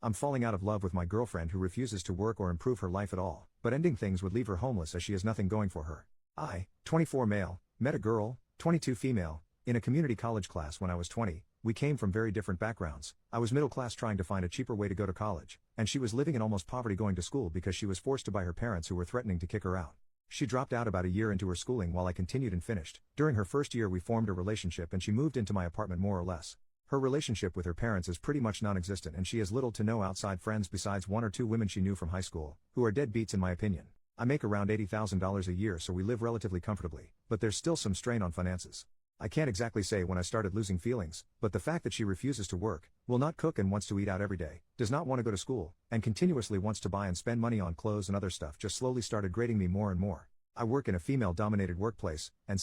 I'm falling out of love with my girlfriend who refuses to work or improve her life at all, but ending things would leave her homeless as she has nothing going for her. I, 24 male, met a girl, 22 female, in a community college class when I was 20. We came from very different backgrounds. I was middle class trying to find a cheaper way to go to college, and she was living in almost poverty going to school because she was forced to by her parents who were threatening to kick her out. She dropped out about a year into her schooling while I continued and finished. During her first year we formed a relationship and she moved into my apartment more or less. Her relationship with her parents is pretty much non-existent and she has little to no outside friends besides one or two women she knew from high school, who are deadbeats in my opinion. I make around $80,000 a year so we live relatively comfortably, but there's still some strain on finances. I can't exactly say when I started losing feelings, but the fact that she refuses to work, will not cook and wants to eat out every day, does not want to go to school, and continuously wants to buy and spend money on clothes and other stuff just slowly started grating me more and more. I work in a female-dominated workplace, and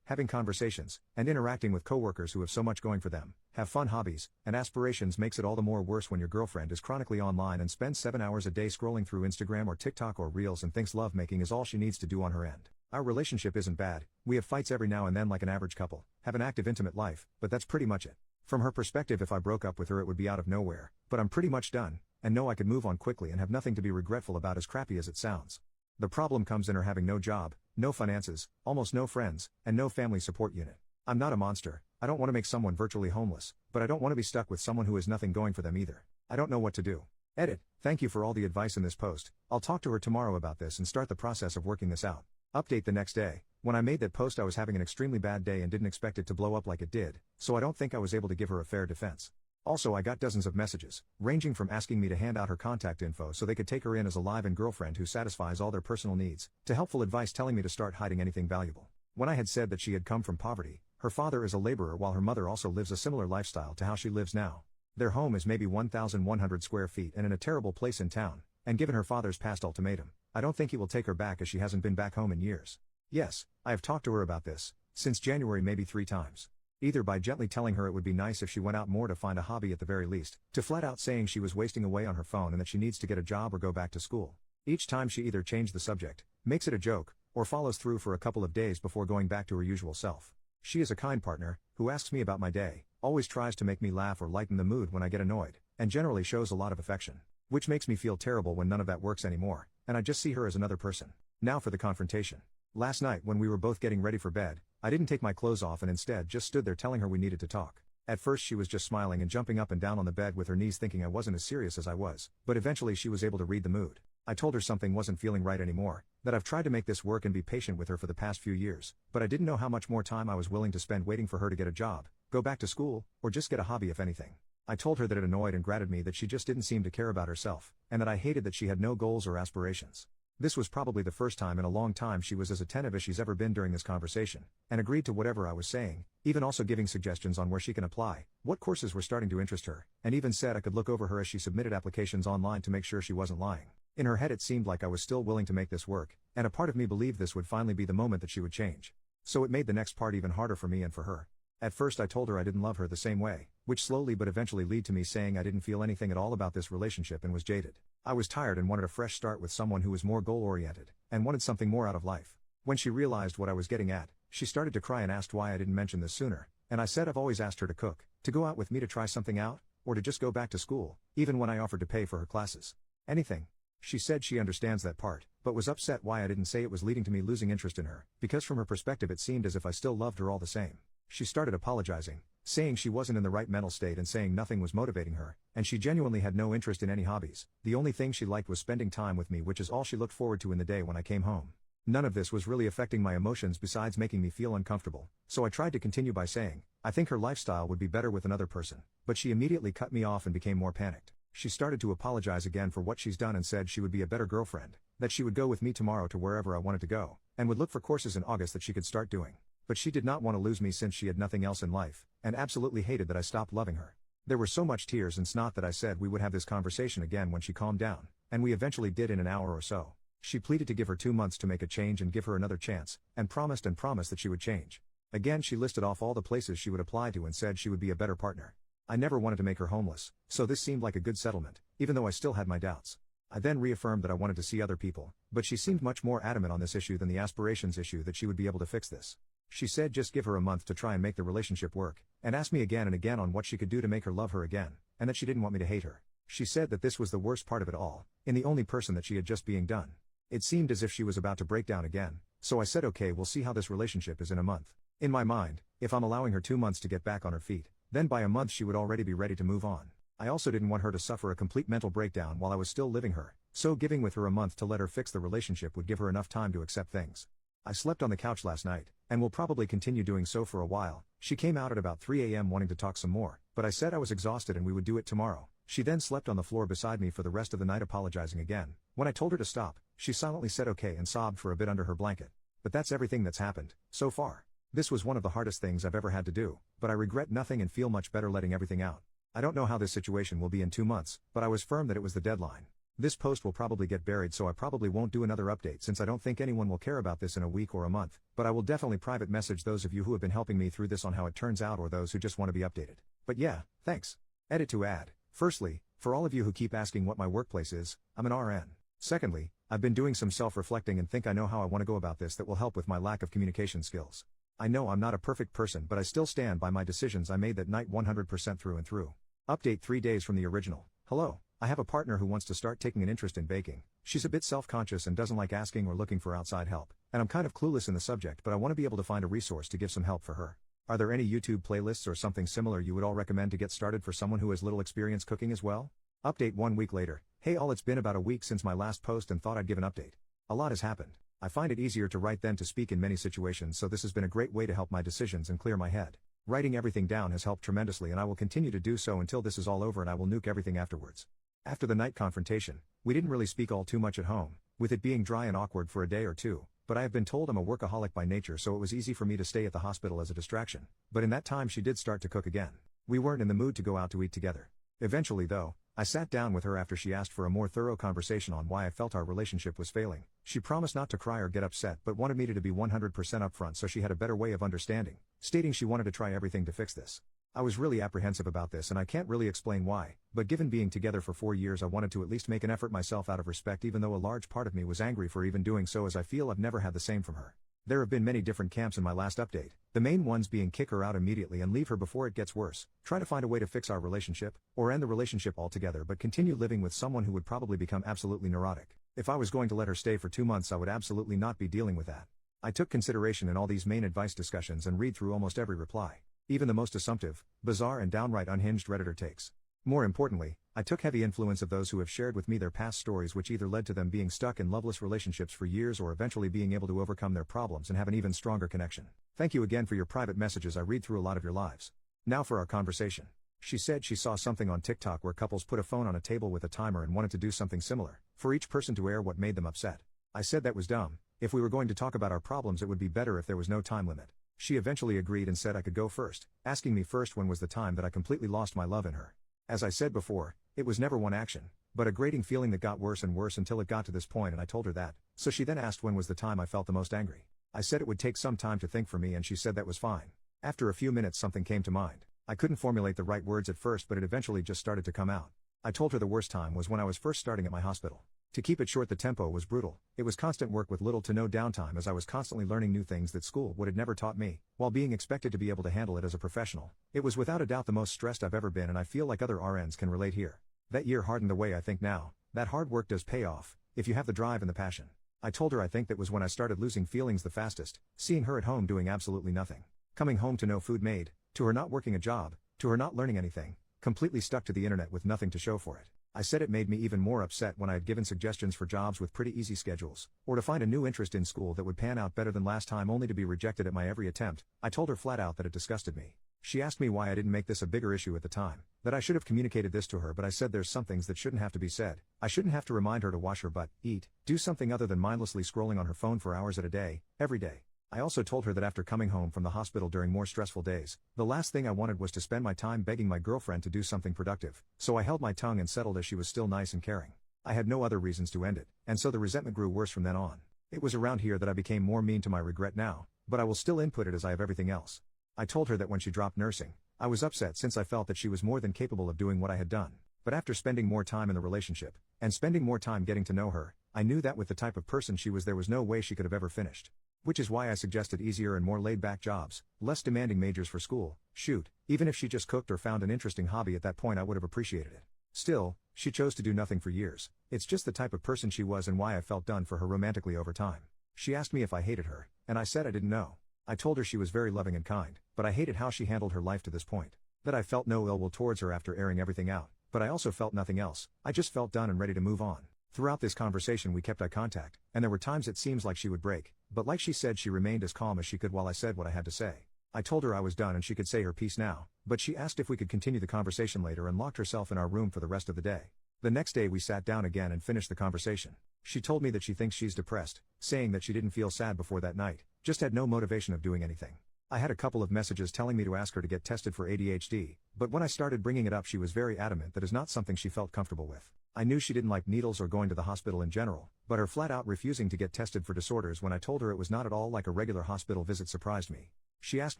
having conversations, and interacting with coworkers who have so much going for them, have fun hobbies, and aspirations makes it all the more worse when your girlfriend is chronically online and spends 7 hours a day scrolling through Instagram or TikTok or Reels and thinks lovemaking is all she needs to do on her end. Our relationship isn't bad, we have fights every now and then like an average couple, have an active intimate life, but that's pretty much it. From her perspective if I broke up with her it would be out of nowhere, but I'm pretty much done, and know I could move on quickly and have nothing to be regretful about as crappy as it sounds. The problem comes in her having no job, no finances, almost no friends, and no family support unit. I'm not a monster, I don't want to make someone virtually homeless, but I don't want to be stuck with someone who has nothing going for them either. I don't know what to do. Edit. Thank you for all the advice in this post. I'll talk to her tomorrow about this and start the process of working this out. Update the next day. When I made that post I was having an extremely bad day and didn't expect it to blow up like it did, so I don't think I was able to give her a fair defense. Also I got dozens of messages, ranging from asking me to hand out her contact info so they could take her in as a live-in girlfriend who satisfies all their personal needs, to helpful advice telling me to start hiding anything valuable. When I had said that she had come from poverty, her father is a laborer while her mother also lives a similar lifestyle to how she lives now. Their home is maybe 1,100 square feet and in a terrible place in town, and given her father's past ultimatum, I don't think he will take her back as she hasn't been back home in years. Yes, I have talked to her about this, since January maybe 3 times. Either by gently telling her it would be nice if she went out more to find a hobby at the very least, to flat out saying she was wasting away on her phone and that she needs to get a job or go back to school. Each time she either changed the subject, makes it a joke, or follows through for a couple of days before going back to her usual self. She is a kind partner, who asks me about my day, always tries to make me laugh or lighten the mood when I get annoyed, and generally shows a lot of affection. Which makes me feel terrible when none of that works anymore, and I just see her as another person. Now for the confrontation. Last night when we were both getting ready for bed, I didn't take my clothes off and instead just stood there telling her we needed to talk. At first she was just smiling and jumping up and down on the bed with her knees thinking I wasn't as serious as I was, but eventually she was able to read the mood. I told her something wasn't feeling right anymore, that I've tried to make this work and be patient with her for the past few years, but I didn't know how much more time I was willing to spend waiting for her to get a job, go back to school, or just get a hobby if anything. I told her that it annoyed and grated me that she just didn't seem to care about herself, and that I hated that she had no goals or aspirations. This was probably the first time in a long time she was as attentive as she's ever been during this conversation, and agreed to whatever I was saying, even also giving suggestions on where she can apply, what courses were starting to interest her, and even said I could look over her as she submitted applications online to make sure she wasn't lying. In her head it seemed like I was still willing to make this work, and a part of me believed this would finally be the moment that she would change. So it made the next part even harder for me and for her. At first I told her I didn't love her the same way, which slowly but eventually led to me saying I didn't feel anything at all about this relationship and was jaded. I was tired and wanted a fresh start with someone who was more goal-oriented, and wanted something more out of life. When she realized what I was getting at, she started to cry and asked why I didn't mention this sooner, and I said I've always asked her to cook, to go out with me to try something out, or to just go back to school, even when I offered to pay for her classes. Anything. She said she understands that part, but was upset why I didn't say it was leading to me losing interest in her, because from her perspective it seemed as if I still loved her all the same. She started apologizing, saying she wasn't in the right mental state and saying nothing was motivating her, and she genuinely had no interest in any hobbies. The only thing she liked was spending time with me, which is all she looked forward to in the day when I came home. None of this was really affecting my emotions besides making me feel uncomfortable, so I tried to continue by saying, I think her lifestyle would be better with another person, but she immediately cut me off and became more panicked. She started to apologize again for what she's done and said she would be a better girlfriend, that she would go with me tomorrow to wherever I wanted to go, and would look for courses in August that she could start doing. But she did not want to lose me since she had nothing else in life, and absolutely hated that I stopped loving her. There were so much tears and snot that I said we would have this conversation again when she calmed down, and we eventually did in an hour or so. She pleaded to give her 2 months to make a change and give her another chance, and promised that she would change. Again she listed off all the places she would apply to and said she would be a better partner. I never wanted to make her homeless, so this seemed like a good settlement, even though I still had my doubts. I then reaffirmed that I wanted to see other people, but she seemed much more adamant on this issue than the aspirations issue that she would be able to fix this. She said just give her a month to try and make the relationship work, and asked me again and again on what she could do to make her love her again, and that she didn't want me to hate her. She said that this was the worst part of it all, in the only person that she had just being done. It seemed as if she was about to break down again, so I said okay, we'll see how this relationship is in a month. In my mind, if I'm allowing her 2 months to get back on her feet, then by a month she would already be ready to move on. I also didn't want her to suffer a complete mental breakdown while I was still living her, so giving with her a month to let her fix the relationship would give her enough time to accept things. I slept on the couch last night, and will probably continue doing so for a while. She came out at about 3 a.m. wanting to talk some more, but I said I was exhausted and we would do it tomorrow. She then slept on the floor beside me for the rest of the night, apologizing again. When I told her to stop, she silently said okay and sobbed for a bit under her blanket. But that's everything that's happened so far. This was one of the hardest things I've ever had to do, but I regret nothing and feel much better letting everything out. I don't know how this situation will be in 2 months, but I was firm that it was the deadline. This post will probably get buried, so I probably won't do another update since I don't think anyone will care about this in a week or a month, but I will definitely private message those of you who have been helping me through this on how it turns out, or those who just want to be updated. But yeah, thanks. Edit to add. Firstly, for all of you who keep asking what my workplace is, I'm an RN. Secondly, I've been doing some self-reflecting and think I know how I want to go about this that will help with my lack of communication skills. I know I'm not a perfect person, but I still stand by my decisions I made that night 100% through and through. Update 3 days from the original. Hello. I have a partner who wants to start taking an interest in baking. She's a bit self-conscious and doesn't like asking or looking for outside help, and I'm kind of clueless in the subject, but I want to be able to find a resource to give some help for her. Are there any YouTube playlists or something similar you would all recommend to get started for someone who has little experience cooking as well? Update 1 week later. Hey all, it's been about a week since my last post and thought I'd give an update. A lot has happened. I find it easier to write than to speak in many situations, so this has been a great way to help my decisions and clear my head. Writing everything down has helped tremendously, and I will continue to do so until this is all over, and I will nuke everything afterwards. After the night confrontation, we didn't really speak all too much at home, with it being dry and awkward for a day or two, but I have been told I'm a workaholic by nature, so it was easy for me to stay at the hospital as a distraction. But in that time she did start to cook again. We weren't in the mood to go out to eat together. Eventually though, I sat down with her after she asked for a more thorough conversation on why I felt our relationship was failing. She promised not to cry or get upset, but wanted me to be 100% upfront so she had a better way of understanding, stating she wanted to try everything to fix this. I was really apprehensive about this, and I can't really explain why, but given being together for 4 years, I wanted to at least make an effort myself out of respect, even though a large part of me was angry for even doing so, as I feel I've never had the same from her. There have been many different camps in my last update, the main ones being kick her out immediately and leave her before it gets worse, try to find a way to fix our relationship, or end the relationship altogether but continue living with someone who would probably become absolutely neurotic. If I was going to let her stay for 2 months, I would absolutely not be dealing with that. I took consideration in all these main advice discussions and read through almost every reply, even the most assumptive, bizarre and downright unhinged Redditor takes. More importantly, I took heavy influence of those who have shared with me their past stories, which either led to them being stuck in loveless relationships for years or eventually being able to overcome their problems and have an even stronger connection. Thank you again for your private messages. I read through a lot of your lives. Now for our conversation. She said she saw something on TikTok where couples put a phone on a table with a timer and wanted to do something similar, for each person to air what made them upset. I said that was dumb. If we were going to talk about our problems, it would be better if there was no time limit. She eventually agreed and said I could go first, asking me first when was the time that I completely lost my love in her. As I said before, it was never one action, but a grating feeling that got worse and worse until it got to this point, and I told her that, so she then asked when was the time I felt the most angry. I said it would take some time to think for me, and she said that was fine. After a few minutes something came to mind. I couldn't formulate the right words at first, but it eventually just started to come out. I told her the worst time was when I was first starting at my hospital. To keep it short, the tempo was brutal. It was constant work with little to no downtime, as I was constantly learning new things that school would have never taught me, while being expected to be able to handle it as a professional. It was without a doubt the most stressed I've ever been, and I feel like other RNs can relate here. That year hardened the way I think now. That hard work does pay off, if you have the drive and the passion. I told her I think that was when I started losing feelings the fastest, seeing her at home doing absolutely nothing. Coming home to no food made, to her not working a job, to her not learning anything, completely stuck to the internet with nothing to show for it. I said it made me even more upset when I had given suggestions for jobs with pretty easy schedules, or to find a new interest in school that would pan out better than last time, only to be rejected at my every attempt. I told her flat out that it disgusted me. She asked me why I didn't make this a bigger issue at the time, that I should have communicated this to her, but I said there's some things that shouldn't have to be said. I shouldn't have to remind her to wash her butt, eat, do something other than mindlessly scrolling on her phone for hours at a day, every day. I also told her that after coming home from the hospital during more stressful days, the last thing I wanted was to spend my time begging my girlfriend to do something productive, so I held my tongue and settled, as she was still nice and caring. I had no other reasons to end it, and so the resentment grew worse from then on. It was around here that I became more mean to my regret now, but I will still input it as I have everything else. I told her that when she dropped nursing, I was upset since I felt that she was more than capable of doing what I had done. But after spending more time in the relationship, and spending more time getting to know her, I knew that with the type of person she was, there was no way she could have ever finished. Which is why I suggested easier and more laid-back jobs, less demanding majors for school. Shoot, even if she just cooked or found an interesting hobby at that point, I would have appreciated it. Still, she chose to do nothing for years. It's just the type of person she was and why I felt done for her romantically over time. She asked me if I hated her, and I said I didn't know. I told her she was very loving and kind, but I hated how she handled her life to this point. That I felt no ill will towards her after airing everything out, but I also felt nothing else. I just felt done and ready to move on. Throughout this conversation we kept eye contact, and there were times it seems like she would break, but like she said she remained as calm as she could while I said what I had to say. I told her I was done and she could say her piece now, but she asked if we could continue the conversation later and locked herself in our room for the rest of the day. The next day we sat down again and finished the conversation. She told me that she thinks she's depressed, saying that she didn't feel sad before that night, just had no motivation of doing anything. I had a couple of messages telling me to ask her to get tested for ADHD, but when I started bringing it up she was very adamant that is not something she felt comfortable with. I knew she didn't like needles or going to the hospital in general, but her flat out refusing to get tested for disorders when I told her it was not at all like a regular hospital visit surprised me. She asked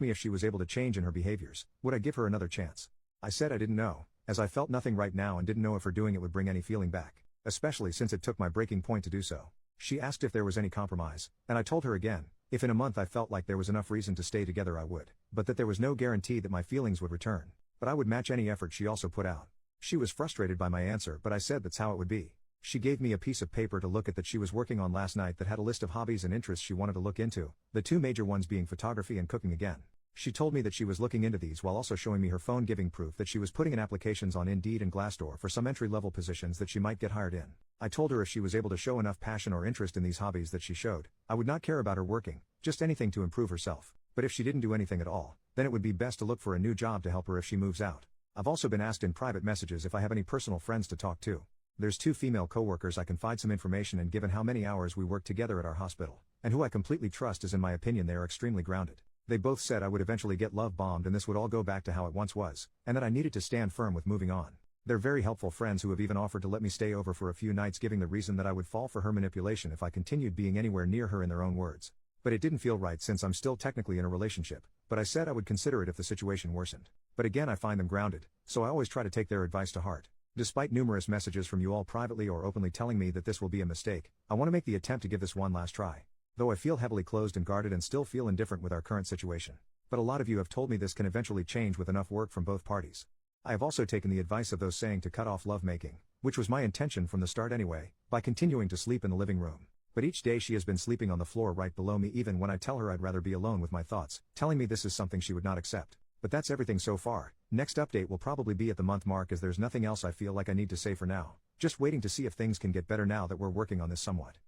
me if she was able to change in her behaviors, would I give her another chance? I said I didn't know, as I felt nothing right now and didn't know if her doing it would bring any feeling back, especially since it took my breaking point to do so. She asked if there was any compromise, and I told her again, if in a month I felt like there was enough reason to stay together I would, but that there was no guarantee that my feelings would return, but I would match any effort she also put out. She was frustrated by my answer, but I said that's how it would be. She gave me a piece of paper to look at that she was working on last night that had a list of hobbies and interests she wanted to look into, the two major ones being photography and cooking again. She told me that she was looking into these while also showing me her phone, giving proof that she was putting in applications on Indeed and Glassdoor for some entry-level positions that she might get hired in. I told her if she was able to show enough passion or interest in these hobbies that she showed, I would not care about her working, just anything to improve herself. But if she didn't do anything at all, then it would be best to look for a new job to help her if she moves out. I've also been asked in private messages if I have any personal friends to talk to. There's two female coworkers I confide some information in given how many hours we work together at our hospital, and who I completely trust as in my opinion they are extremely grounded. They both said I would eventually get love bombed and this would all go back to how it once was, and that I needed to stand firm with moving on. They're very helpful friends who have even offered to let me stay over for a few nights, giving the reason that I would fall for her manipulation if I continued being anywhere near her in their own words. But it didn't feel right since I'm still technically in a relationship, but I said I would consider it if the situation worsened. But again I find them grounded, so I always try to take their advice to heart. Despite numerous messages from you all privately or openly telling me that this will be a mistake, I want to make the attempt to give this one last try. Though I feel heavily closed and guarded and still feel indifferent with our current situation. But a lot of you have told me this can eventually change with enough work from both parties. I have also taken the advice of those saying to cut off lovemaking, which was my intention from the start anyway, by continuing to sleep in the living room. But each day she has been sleeping on the floor right below me even when I tell her I'd rather be alone with my thoughts, telling me this is something she would not accept. But that's everything so far. Next update will probably be at the month mark as there's nothing else I feel like I need to say for now, just waiting to see if things can get better now that we're working on this somewhat.